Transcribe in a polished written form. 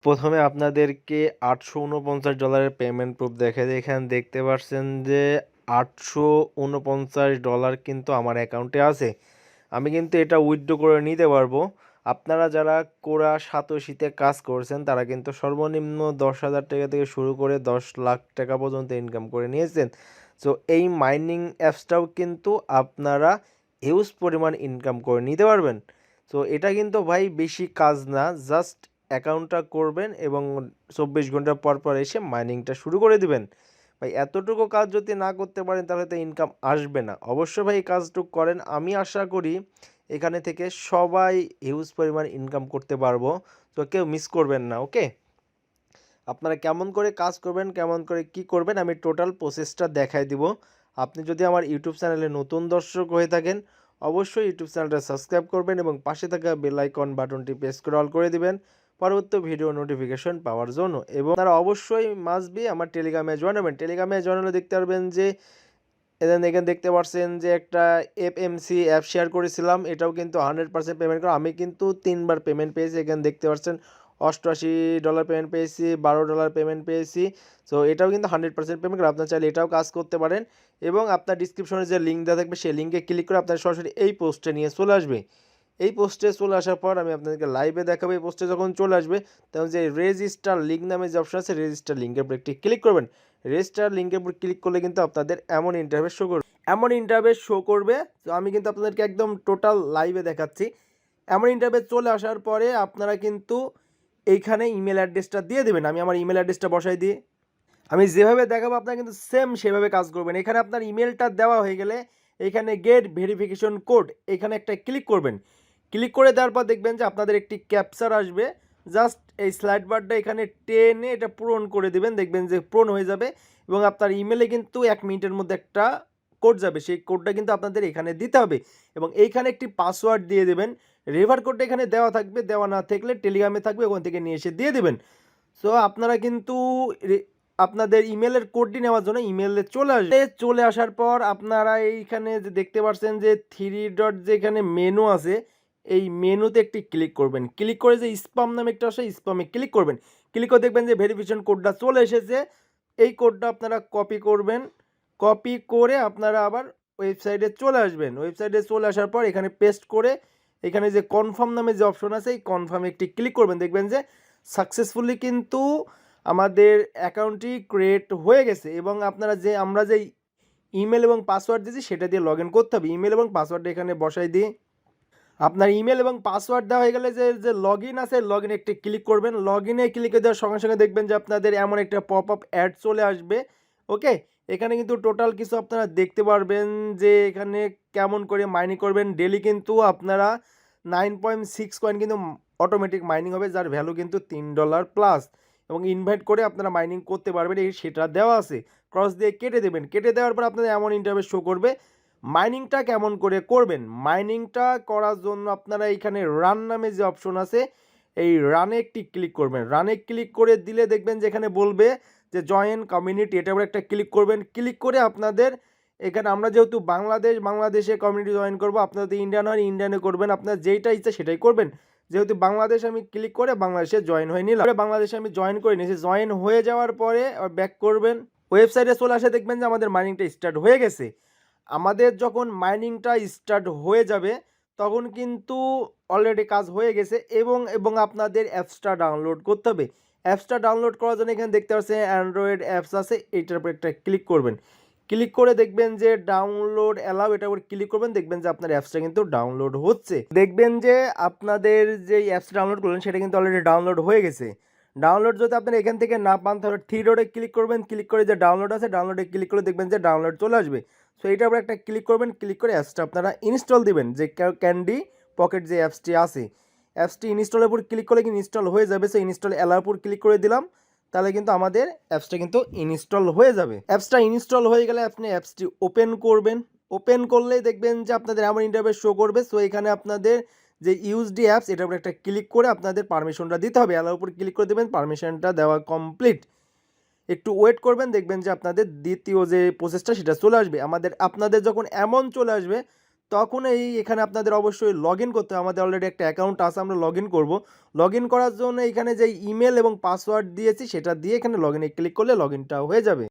প্রথমে আপনাদেরকে $849 payment proof দেখাই। এখানে দেখতে পাচ্ছেন যে $849 কিন্তু আমার অ্যাকাউন্টে আছে। আমি কিন্তু এটা উইথড্র করে নিতে পারবো। আপনারা যারা কোরা সাতোশিতে কাজ করছেন তারা কিন্তু সর্বনিম্ন 10,000 টাকা থেকে শুরু করে 10 লাখ টাকা পর্যন্ত ইনকাম করে নিয়েছেন। সো এই মাইনিং অ্যাপসটাও কিন্তু আপনারা হিউজ পরিমাণ ইনকাম করে নিতে পারবেন। সো এটা কিন্তু ভাই বেশি কাজ না, জাস্ট অ্যাকাউন্টটা করবেন এবং 24 ঘন্টা পর পর এসে মাইনিংটা শুরু করে দিবেন। ভাই এতটুকু কাজ যদি না করতে পারেন তাহলে তো ইনকাম আসবে না। অবশ্যই ভাই এই কাজটুকু করেন, আমি আশা করি এখানে থেকে সবাই হিউজ পরিমাণ ইনকাম করতে পারবো। তো কেউ মিস করবেন না, ওকে? আপনারা কেমন করে কাজ করবেন, কেমন করে কি করবেন, আমি টোটাল প্রসেসটা দেখাই দিব। আপনি যদি আমার ইউটিউব চ্যানেলে নতুন দর্শক হয়ে থাকেন অবশ্যই ইউটিউব চ্যানেলটা সাবস্ক্রাইব করবেন এবং পাশে থাকা বেল আইকন বাটনটি প্রেস করে অল করে দিবেন পরবর্তী ভিডিও নোটিফিকেশন পাওয়ার জন্য। এবং তারা অবশ্যই মাস্ট বি আমার টেলিগ্রামে জয়েন হবেন। টেলিগ্রামে জয়েন হলে দেখতে পারবেন যে এখানে দেখতে পাচ্ছেন যে একটা এফএমসি অ্যাপ শেয়ার করেছিলাম, এটাও কিন্তু 100% পেমেন্ট করা। আমি কিন্তু 3বার পেমেন্ট পেয়েছি। এখানে দেখতে পাচ্ছেন $88 পেমেন্ট পেয়েছি, $12 পেমেন্ট পেয়েছি। সো এটাও কিন্তু 100% পেমেন্ট করা। আপনার চাইলে এটাও কাজ করতে পারেন এবং আপনার ডিসক্রিপশনে যে লিঙ্ক দেওয়া থাকবে সেই লিঙ্কে ক্লিক করে আপনার সরাসরি এই পোস্টে নিয়ে চলে আসবে। এই পোস্টে চলে আসার পর আমি আপনাদেরকে লাইভে দেখাবো। এই পোস্টে যখন চলে আসবে তখন যে রেজিস্টার লিঙ্ক নামে যে অপশন আছে রেজিস্টার লিঙ্কের উপর একটি ক্লিক করবেন। রেজিস্টার লিঙ্কের উপর ক্লিক করলে কিন্তু আপনাদের এমন ইন্টারফেস শো করবে। তো আমি কিন্তু আপনাদেরকে একদম টোটাল লাইভে দেখাচ্ছি। এমন ইন্টারফেস চলে আসার পরে আপনারা কিন্তু এইখানে ইমেল অ্যাড্রেসটা দিয়ে দেবেন। আমি আমার ইমেল অ্যাড্রেসটা বসাই দিই। আমি যেভাবে দেখাবো আপনারা কিন্তু সেম সেভাবে কাজ করবেন। এখানে আপনার ইমেলটা দেওয়া হয়ে গেলে এখানে গেট ভেরিফিকেশন কোড এখানে একটা ক্লিক করবেন। ক্লিক করে দেওয়ার পর দেখবেন যে আপনাদের একটি ক্যাপচার আসবে। জাস্ট এই স্লাইড বারটা এখানে টেনে এটা পূরণ করে দেবেন, দেখবেন যে পূরণ হয়ে যাবে এবং আপনার ইমেলে কিন্তু 1 মিনিটের মধ্যে একটা কোড যাবে। সেই কোডটা কিন্তু আপনাদের এখানে দিতে হবে এবং এইখানে একটি পাসওয়ার্ড দিয়ে দেবেন। রেফার কোডটা এখানে দেওয়া থাকবে, দেওয়া না থাকলে টেলিগ্রামে থাকবে, ওখান থেকে নিয়ে এসে দিয়ে দেবেন। সো আপনারা কিন্তু আপনাদের ইমেলের কোডটি নেওয়ার জন্য ইমেলে চলে আসার পর আপনারা এইখানে যে দেখতে পাচ্ছেন যে 3 ডট যে এখানে মেনু আছে এই মেনুতে একটি ক্লিক করবেন। ক্লিক করে যে স্পাম নামে একটা আসে স্পামে ক্লিক করবেন। ক্লিক করে দেখবেন যে ভেরিফিকেশন কোডটা চলে এসেছে। এই কোডটা আপনারা কপি করবেন। কপি করে আপনারা আবার ওয়েবসাইটে চলে আসবেন। ওয়েবসাইটে চলে আসার পর এখানে পেস্ট করে এখানে যে কনফার্ম নামে যে অপশন আছে এই কনফার্মে একটি ক্লিক করবেন। দেখবেন যে সাকসেসফুলি কিন্তু আমাদের অ্যাকাউন্টটি ক্রিয়েট হয়ে গেছে এবং আমরা যে ইমেল এবং পাসওয়ার্ড দিয়েছি সেটা দিয়ে লগ ইন করতে হবে। ইমেল এবং পাসওয়ার্ডটা এখানে বসাই দিয়ে আপনার ইমেল এবং পাসওয়ার্ড দেওয়া হয়ে গেলে যে লগ ইন আছে লগ ইনে একটি ক্লিক করবেন। লগ ইনে ক্লিক করে দেওয়ার সঙ্গে সঙ্গে দেখবেন যে আপনাদের এমন একটা পপ আপ অ্যাড চলে আসবে, ওকে? এখানে কিন্তু টোটাল কিছু আপনারা দেখতে পারবেন যে এখানে কেমন করে মাইনিং করবেন। ডেলি কিন্তু আপনারা 9.6 কয়েন কিন্তু অটোমেটিক মাইনিং হবে, যার ভ্যালু কিন্তু $3 প্লাস এবং ইনভাইট করে আপনারা মাইনিং করতে পারবেন, এই সেটা দেওয়া আছে। ক্রস দিয়ে কেটে দেবেন। কেটে দেওয়ার পর আপনাদের এমন ইন্টারফেস শো করবে। মাইনিংটা কেমন করে করবেন? মাইনিংটা করার জন্য আপনারা এইখানে রান নামে যে অপশন আছে এই রানে একটি ক্লিক করবেন। রানে ক্লিক করে দিলে দেখবেন যে এখানে বলবে যে জয়েন কমিউনিটি, এটার উপর একটা ক্লিক করবেন। ক্লিক করে আপনাদের এখানে আমরা যেহেতু বাংলাদেশে কমিউনিটি জয়েন করব, আপনারা যদি ইন্ডিয়ান হয় ইন্ডিয়ানে করবেন, আপনার যেইটা ইচ্ছা সেটাই করবেন। যেহেতু বাংলাদেশ আমি ক্লিক করে বাংলাদেশে জয়েন হয়ে নিলাম, বাংলাদেশে আমি জয়েন করে নিয়েছি। জয়েন হয়ে যাওয়ার পরে ব্যাক করবেন, ওয়েবসাইটে চলে আসে দেখবেন যে আমাদের মাইনিংটা স্টার্ট হয়ে গেছে। আমাদের যখন মাইনিংটা স্টার্ট হয়ে যাবে তখন কিন্তু অলরেডি কাজ হয়ে গেছে এবং আপনাদের অ্যাপসটা ডাউনলোড করতে হবে। অ্যাপসটা ডাউনলোড করার জন্য এখানে দেখতে পাচ্ছেন অ্যান্ড্রয়েড অ্যাপস আছে, এইটার উপর একটা ক্লিক করবেন। ক্লিক করে দেখবেন যে ডাউনলোড অ্যালাউ, এটার উপর ক্লিক করবেন। দেখবেন যে আপনার অ্যাপসটা কিন্তু ডাউনলোড হচ্ছে। দেখবেন যে আপনাদের যে অ্যাপস ডাউনলোড করলেন সেটা কিন্তু অলরেডি ডাউনলোড হয়ে গেছে। ডাউনলোড যদি আপনি এখান থেকে না পান তাহলে 3 ডটে ক্লিক করবেন। ক্লিক করে যে ডাউনলোড আছে ডাউনলোডে ক্লিক করে দেখবেন যে ডাউনলোড চলে আসবে। সো এইটার উপর একটা ক্লিক করবেন। ক্লিক করে অ্যাপসটা আপনারা ইনস্টল দিবেন, যে ক্যান্ডি পকেট যে অ্যাপসটি আছে। অ্যাপসটি ইনস্টলের উপর ক্লিক করলে কিন্তু ইনস্টল হয়ে যাবে। সো ইনস্টল অ্যালাউর উপর ক্লিক করে দিলাম, তাহলে কিন্তু আমাদের অ্যাপসটা কিন্তু ইনস্টল হয়ে যাবে। অ্যাপসটা ইনস্টল হয়ে গেলে আপনি অ্যাপসটি ওপেন করবেন। ওপেন করলেই দেখবেন যে আপনাদের এমন ইন্টারফেস শো করবে। সো এখানে আপনাদের যে ইউএসডি অ্যাপস এটার উপর একটা ক্লিক করে আপনাদের পারমিশনটা দিতে হবে। অ্যালাউর উপর ক্লিক করে দেবেন, পারমিশনটা দেওয়া কমপ্লিট। একটু ওয়েট করবেন, দেখবেন যে আপনাদের দ্বিতীয় যে প্রসেসটা সেটা চলে আসবে। আপনাদের যখন এমন চলে আসবে তখন এখানে আপনাদের অবশ্যই লগ ইন করতে হবে। আমাদের অলরেডি একটা অ্যাকাউন্ট আছে, আমরা লগ ইন করবো। লগ ইন করার জন্য এখানে যে ইমেল এবং পাসওয়ার্ড দিয়েছি সেটা দিয়ে এখানে লগ ইনে ক্লিক করলে লগ ইনটা হয়ে যাবে।